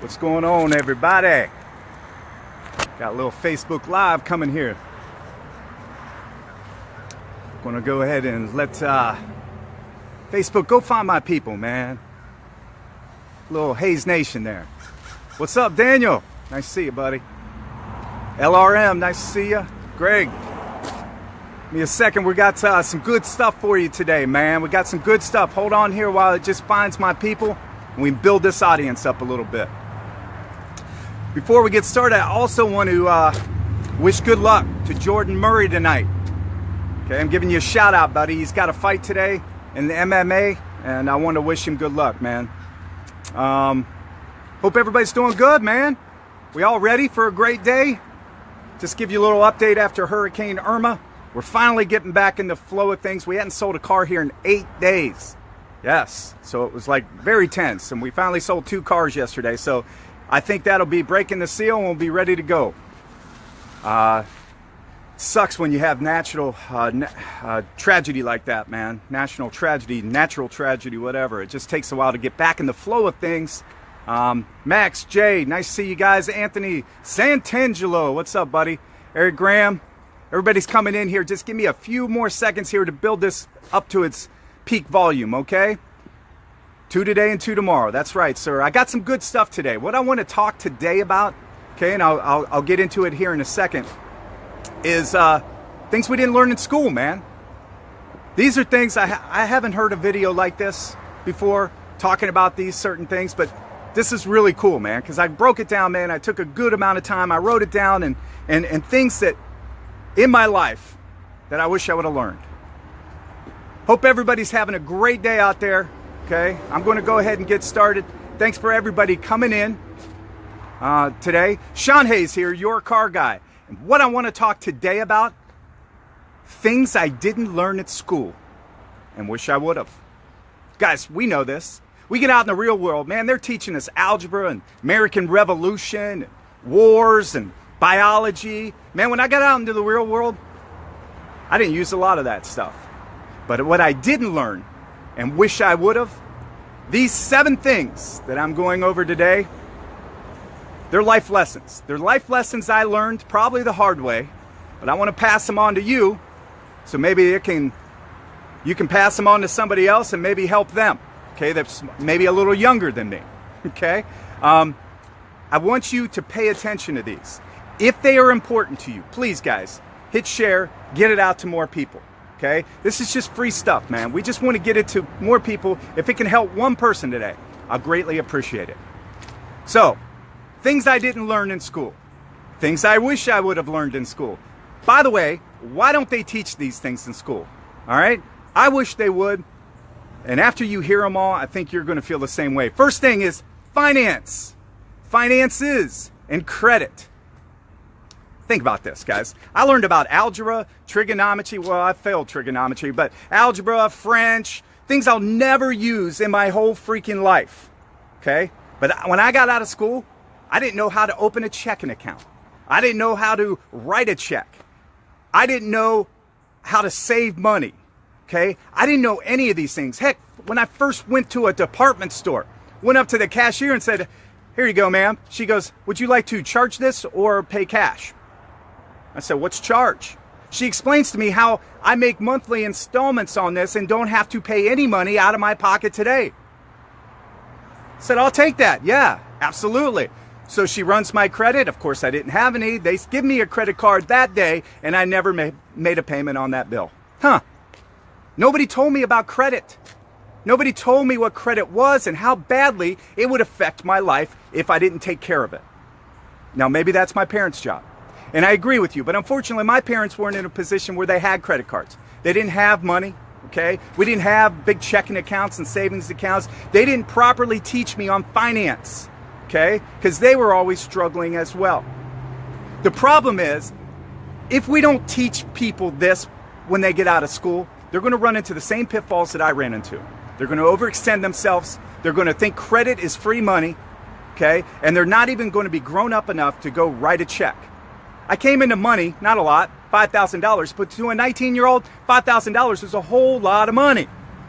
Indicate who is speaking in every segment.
Speaker 1: What's going on, everybody? Got a little Facebook Live coming here. Gonna go ahead and let Facebook go find my people, man. Little Hayes Nation there. What's up, Daniel? Nice to see you, buddy. LRM, nice to see you. Greg, give me a second. We got some good stuff for you today, man. We got some good stuff. Hold on here while it just finds my people and we build this audience up a little bit. Before we get started, I also want to wish good luck to Jordan Murray tonight. Okay, I'm giving you a shout out, buddy. He's got a fight today in the MMA, and I want to wish him good luck, man. Hope everybody's doing good, man. We all ready for a great day? Just give you a little update after Hurricane Irma. We're finally getting back in the flow of things. We hadn't sold a car here in 8 days. Yes, so it was like very tense, and we finally sold 2 cars yesterday. So I think that'll be breaking the seal and we'll be ready to go. Sucks when you have natural tragedy like that, man. National tragedy, natural tragedy, whatever. It just takes a while to get back in the flow of things. Max, Jay, nice to see you guys. Anthony Santangelo, what's up, buddy? Eric Graham, everybody's coming in here. Just give me a few more seconds here to build this up to its peak volume, okay? 2 today and 2 tomorrow. That's right, sir. I got some good stuff today. What I want to talk today about, okay, and I'll get into it here in a second, is things we didn't learn in school, man. These are things I haven't heard a video like this before talking about these certain things, but this is really cool, man, because I broke it down, man. I took a good amount of time. I wrote it down and things that in my life that I wish I would have learned. Hope everybody's having a great day out there. Okay, I'm going to go ahead and get started. Thanks for everybody coming in today. Shawn Hayes here, your car guy. And what I want to talk today about, things I didn't learn at school and wish I would have. Guys, we know this. We get out in the real world, man, they're teaching us algebra and American Revolution, and wars and biology. Man, when I got out into the real world, I didn't use a lot of that stuff. But what I didn't learn and wish I would have, these 7 things that I'm going over today, they're life lessons. They're life lessons I learned probably the hard way, but I want to pass them on to you, so maybe you can pass them on to somebody else and maybe help them, okay, that's maybe a little younger than me, okay? I want you to pay attention to these. If they are important to you, please, guys, hit share, get it out to more people. Okay, this is just free stuff, man. We just want to get it to more people. If it can help one person today, I'll greatly appreciate it. So, things I didn't learn in school. Things I wish I would have learned in school. By the way, why don't they teach these things in school? All right? I wish they would. And after you hear them all, I think you're going to feel the same way. First thing is finance. Finances and credit. Think about this, guys. I learned about algebra, trigonometry. Well, I failed trigonometry, but algebra, French, things I'll never use in my whole freaking life. Okay? But when I got out of school, I didn't know how to open a checking account. I didn't know how to write a check. I didn't know how to save money. Okay? I didn't know any of these things. Heck, when I first went to a department store, went up to the cashier and said, "Here you go, ma'am." She goes, "Would you like to charge this or pay cash?" I said, "What's charge?" She explains to me how I make monthly installments on this and don't have to pay any money out of my pocket today. I said, "I'll take that." Yeah, absolutely. So she runs my credit. Of course, I didn't have any. They give me a credit card that day, and I never made a payment on that bill. Huh. Nobody told me about credit. Nobody told me what credit was and how badly it would affect my life if I didn't take care of it. Now, maybe that's my parents' job. And I agree with you, but unfortunately, my parents weren't in a position where they had credit cards. They didn't have money, okay? We didn't have big checking accounts and savings accounts. They didn't properly teach me on finance, okay? Because they were always struggling as well. The problem is, if we don't teach people this when they get out of school, they're going to run into the same pitfalls that I ran into. They're going to overextend themselves. They're going to think credit is free money, okay? And they're not even going to be grown up enough to go write a check. I came into money, not a lot, $5,000, but to a 19-year-old, $5,000 is a whole lot of money.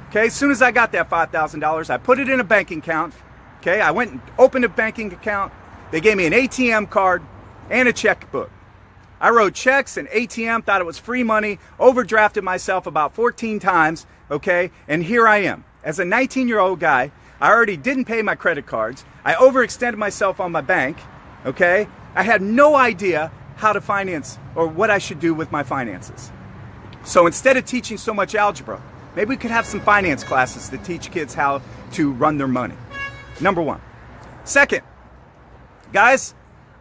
Speaker 1: Okay, as soon as I got that $5,000, I put it in a banking account, Okay, I went and opened a banking account. They gave me an ATM card and a checkbook. I wrote checks and ATM, thought it was free money, overdrafted myself about 14 times, okay? And here I am. As a 19-year-old guy, I already didn't pay my credit cards. I overextended myself on my bank, okay? I had no idea how to finance or what I should do with my finances. So instead of teaching so much algebra, maybe we could have some finance classes that teach kids how to run their money. Number one. Second, guys,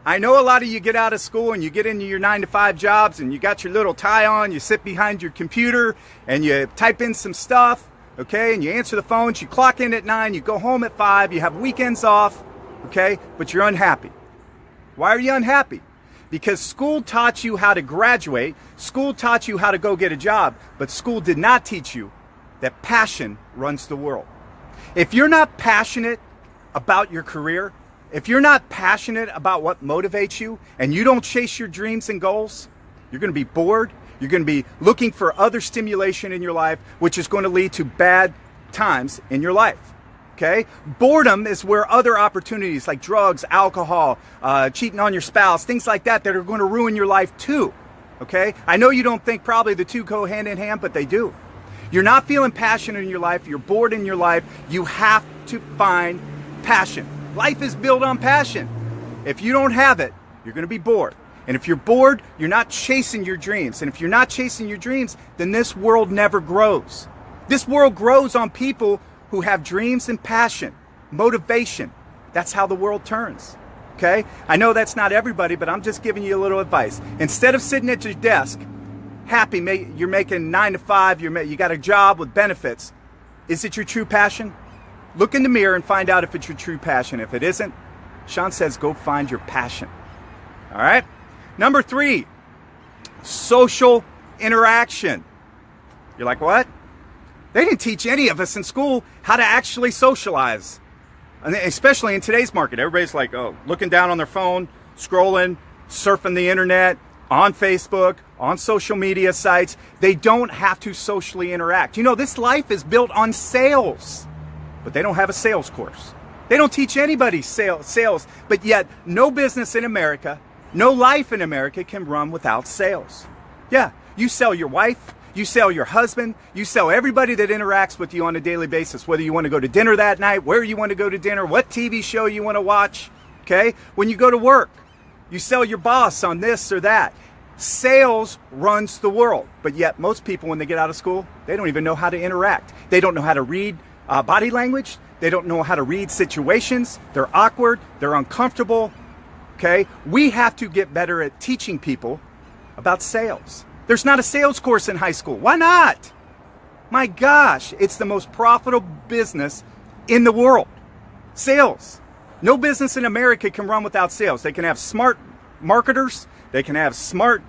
Speaker 1: I know a lot of you get out of school and you get into your 9-to-5 jobs and you got your little tie on, you sit behind your computer and you type in some stuff, okay, and you answer the phones, you clock in at 9, you go home at 5, you have weekends off, okay, but you're unhappy. Why are you unhappy? Because school taught you how to graduate, school taught you how to go get a job, but school did not teach you that passion runs the world. If you're not passionate about your career, if you're not passionate about what motivates you and you don't chase your dreams and goals, you're going to be bored. You're going to be looking for other stimulation in your life, which is going to lead to bad times in your life. Okay? Boredom is where other opportunities like drugs, alcohol, cheating on your spouse, things like that are going to ruin your life too. Okay? I know you don't think probably the two go hand in hand, but they do. You're not feeling passionate in your life. You're bored in your life. You have to find passion. Life is built on passion. If you don't have it, you're going to be bored. And if you're bored, you're not chasing your dreams. And if you're not chasing your dreams, then this world never grows. This world grows on people who have dreams and passion, motivation. That's how the world turns. Okay? I know that's not everybody, but I'm just giving you a little advice. Instead of sitting at your desk, happy, you're making 9 to 5, you got a job with benefits. Is it your true passion? Look in the mirror and find out if it's your true passion. If it isn't, Shawn says go find your passion. All right? Number 3, social interaction. You're like, what? They didn't teach any of us in school how to actually socialize. And especially in today's market. Everybody's like, oh, looking down on their phone, scrolling, surfing the internet, on Facebook, on social media sites. They don't have to socially interact. You know, this life is built on sales. But they don't have a sales course. They don't teach anybody sales, but yet no business in America, no life in America can run without sales. Yeah, you sell your wife, you sell your husband, you sell everybody that interacts with you on a daily basis, whether you want to go to dinner that night, where you want to go to dinner, what TV show you want to watch, okay? When you go to work, you sell your boss on this or that. Sales runs the world, but yet most people when they get out of school, they don't even know how to interact. They don't know how to read body language. They don't know how to read situations. They're awkward. They're uncomfortable. Okay? We have to get better at teaching people about sales. There's not a sales course in high school. Why not? My gosh, it's the most profitable business in the world. Sales. No business in America can run without sales. They can have smart marketers. They can have smart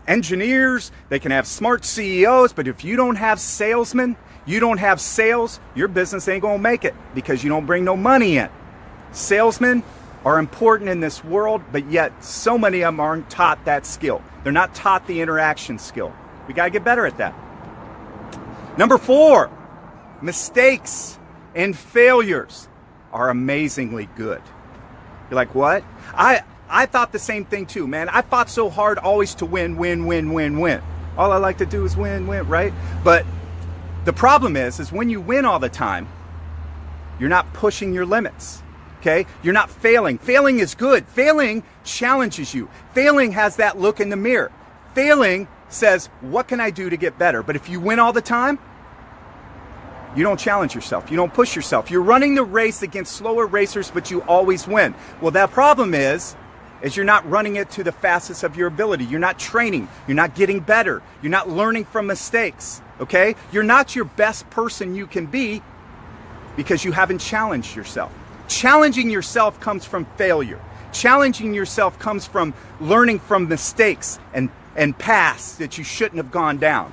Speaker 1: engineers. They can have smart CEOs. But if you don't have salesmen, you don't have sales, your business ain't going to make it because you don't bring no money in. Salesmen are important in this world, but yet so many of them aren't taught that skill. They're not taught the interaction skill. We got to get better at that. Number 4, mistakes and failures are amazingly good. You're like, what? I thought the same thing too, man. I fought so hard always to win. All I like to do is win, right? But the problem is when you win all the time, you're not pushing your limits, okay? You're not failing. Failing is good. Failing challenges you. Failing has that look in the mirror. Failing says, what can I do to get better? But if you win all the time, you don't challenge yourself. You don't push yourself. You're running the race against slower racers, but you always win. Well, that problem is you're not running it to the fastest of your ability. You're not training. You're not getting better. You're not learning from mistakes. Okay? You're not your best person you can be because you haven't challenged yourself. Challenging yourself comes from failure. Challenging yourself comes from learning from mistakes and paths that you shouldn't have gone down.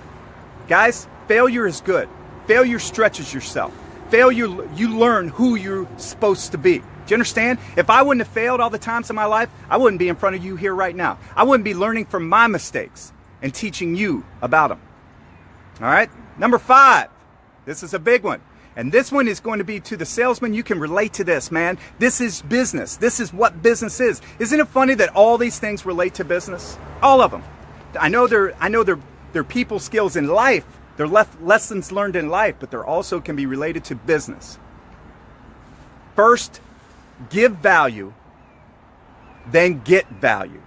Speaker 1: Guys, failure is good. Failure stretches yourself. Failure, you learn who you're supposed to be. Do you understand? If I wouldn't have failed all the times in my life, I wouldn't be in front of you here right now. I wouldn't be learning from my mistakes and teaching you about them. All right? Number 5, This is a big one. And this one is going to be to the salesman. You can relate to this, man. This is business. This is what business is. Isn't it funny that all these things relate to business? All of them. I know they're people skills in life. They're lessons learned in life, but they also can be related to business. First, give value, then get value.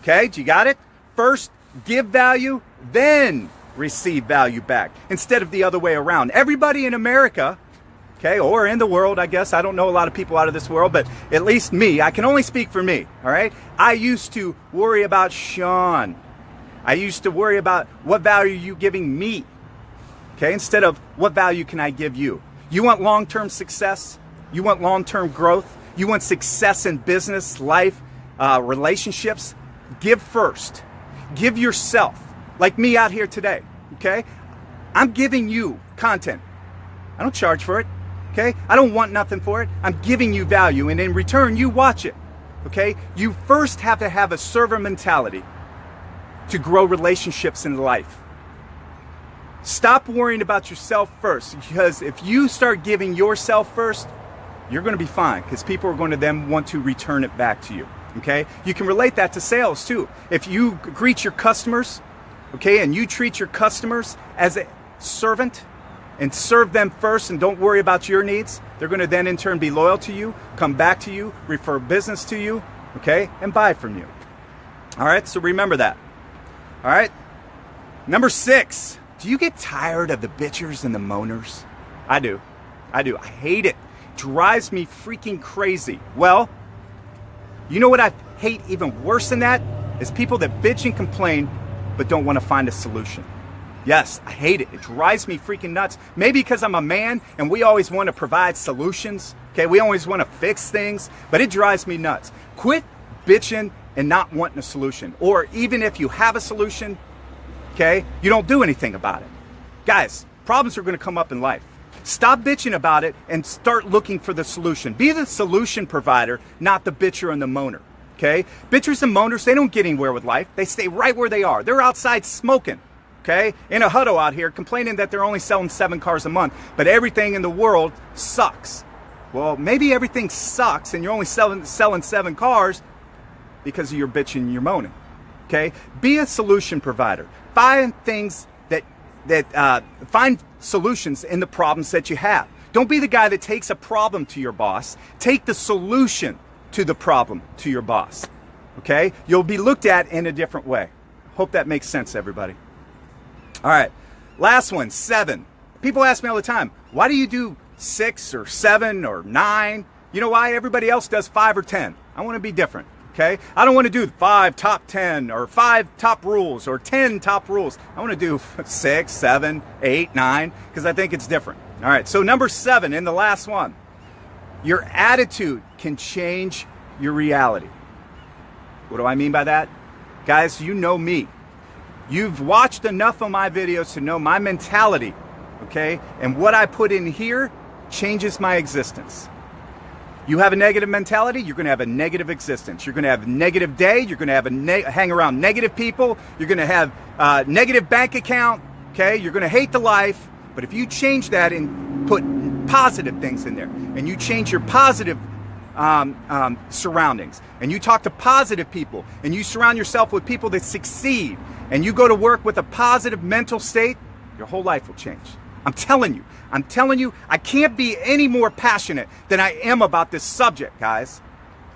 Speaker 1: Okay, you got it? First, give value, then receive value back, instead of the other way around. Everybody in America, okay, or in the world, I guess, I don't know a lot of people out of this world, but at least me, I can only speak for me, all right? I used to worry about Shawn. I used to worry about what value are you giving me, okay, instead of what value can I give you. You want long-term success? You want long-term growth? You want success in business, life, relationships? Give first. Give yourself. Like me out here today, okay? I'm giving you content. I don't charge for it, okay? I don't want nothing for it. I'm giving you value, and in return, you watch it, okay? You first have to have a server mentality to grow relationships in life. Stop worrying about yourself first, because if you start giving yourself first, you're going to be fine, because people are going to then want to return it back to you, okay? You can relate that to sales too. If you greet your customers, okay, and you treat your customers as a servant and serve them first and don't worry about your needs, they're going to then in turn be loyal to you, come back to you, refer business to you, okay, and buy from you. All right, so remember that. All right, number 6, do you get tired of the bitchers and the moaners? I do. I hate it. Drives me freaking crazy. Well, you know what I hate even worse than that? Is people that bitch and complain but don't want to find a solution. Yes, I hate it. It drives me freaking nuts. Maybe because I'm a man and we always want to provide solutions. Okay, we always want to fix things, but it drives me nuts. Quit bitching and not wanting a solution. Or even if you have a solution, okay, you don't do anything about it. Guys, problems are going to come up in life. Stop bitching about it and start looking for the solution. Be the solution provider, not the bitcher and the moaner. Okay? Bitchers and moaners, they don't get anywhere with life. They stay right where they are. They're outside smoking, okay? In a huddle out here complaining that they're only selling 7 cars a month, but everything in the world sucks. Well, maybe everything sucks and you're only selling 7 cars because of your bitching and your moaning, okay? Be a solution provider. Find things find solutions in the problems that you have. Don't be the guy that takes a problem to your boss. Take the solution to the problem to your boss, okay? You'll be looked at in a different way. Hope that makes sense, everybody. All right, last one, 7. People ask me all the time, why do you do 6 or 7 or 9? You know why? Everybody else does 5 or 10. I want to be different, okay? I don't want to do 5 top 10 or 5 top rules or 10 top rules. I want to do 6, 7, 8, 9, because I think it's different. All right, so number 7 in the last one. Your attitude can change your reality. What do I mean by that? Guys, you know me. You've watched enough of my videos to know my mentality, okay? And what I put in here changes my existence. You have a negative mentality, you're going to have a negative existence. You're going to have a negative day, you're going to have hang around negative people, you're going to have a negative bank account, okay? You're going to hate the life. But if you change that and put positive things in there, and you change your positive surroundings, and you talk to positive people, and you surround yourself with people that succeed, and you go to work with a positive mental state, your whole life will change. I'm telling you, I can't be any more passionate than I am about this subject, guys.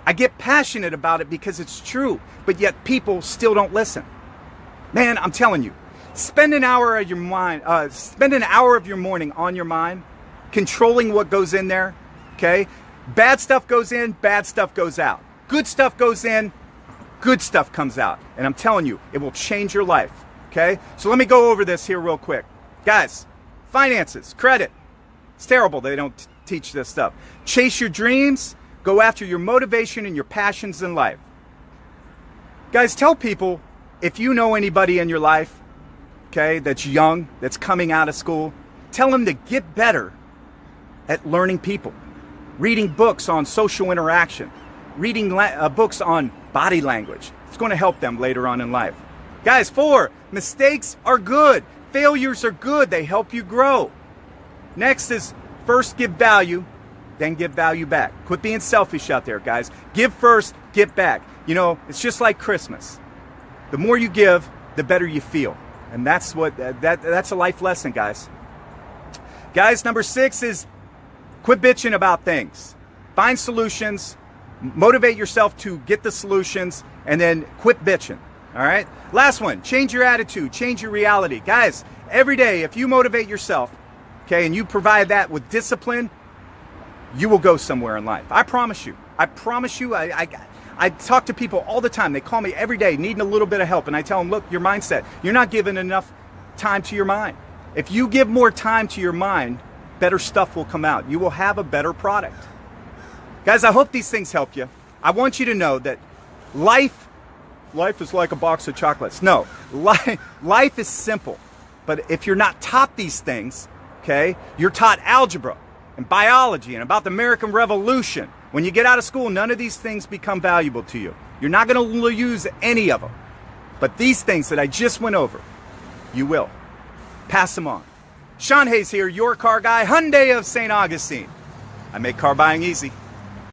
Speaker 1: I get passionate about it because it's true, but yet people still don't listen. Man, I'm telling you, spend an hour of your morning on your mind, controlling what goes in there, okay? Bad stuff goes in, bad stuff goes out. Good stuff goes in, good stuff comes out. And I'm telling you, it will change your life, okay? So let me go over this here real quick. Guys, finances, credit. It's terrible they don't teach this stuff. Chase your dreams, go after your motivation and your passions in life. Guys, tell people, if you know anybody in your life, okay, that's young, that's coming out of school, tell them to get better at learning people, reading books on social interaction, reading books on body language. It's going to help them later on in life. Guys, 4, mistakes are good. Failures are good. They help you grow. Next is first give value, then give value back. Quit being selfish out there, guys. Give first, get back. You know, it's just like Christmas. The more you give, the better you feel. And that's what that's a life lesson, guys. Guys, number 6 is quit bitching about things. Find solutions, motivate yourself to get the solutions, and then quit bitching. All right? Last one, change your attitude, change your reality. Guys, every day, if you motivate yourself, okay, and you provide that with discipline, you will go somewhere in life. I promise you. I promise you. I talk to people all the time. They call me every day needing a little bit of help. And I tell them, look, your mindset, you're not giving enough time to your mind. If you give more time to your mind, better stuff will come out. You will have a better product. Guys, I hope these things help you. I want you to know that life is like a box of chocolates. No, life is simple. But if you're not taught these things, okay, you're taught algebra and biology and about the American Revolution. When you get out of school, none of these things become valuable to you. You're not going to use any of them. But these things that I just went over, you will. Pass them on. Shawn Hayes here, your car guy, Hyundai of St. Augustine. I make car buying easy.